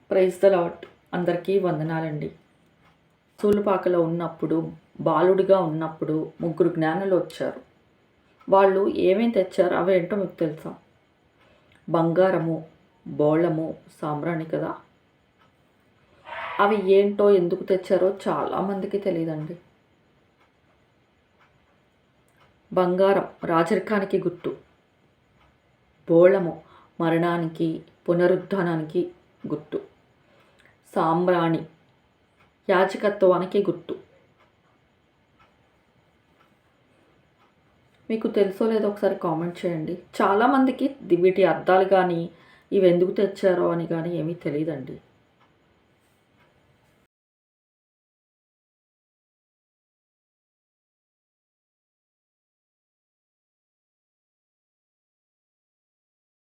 Praise the lord. అందరికీ వందనాలండి. సూలుపాకలో ఉన్నప్పుడు, బాలుడిగా ఉన్నప్పుడు ముగ్గురు జ్ఞానులు వచ్చారు. వాళ్ళు ఏమేమి తెచ్చారు అవేంటో మీకు తెలుసా? బంగారము, బోళము, సాంబ్రాణి కదా. అవి ఏంటో ఎందుకు తెచ్చారో చాలామందికి తెలియదండి. బంగారం రాజరికానికి గుర్తు, బోళము మరణానికి, పునరుద్ధానానికి గుర్తు, సాంబ్రాణి యాజకత్వానికి గుర్తు. మీకు తెలుసో లేదో ఒకసారి కామెంట్ చేయండి. చాలామందికి వీటి అర్థాలు కానీ ఇవి ఎందుకు తెచ్చారో అని కానీ ఏమీ తెలియదండి.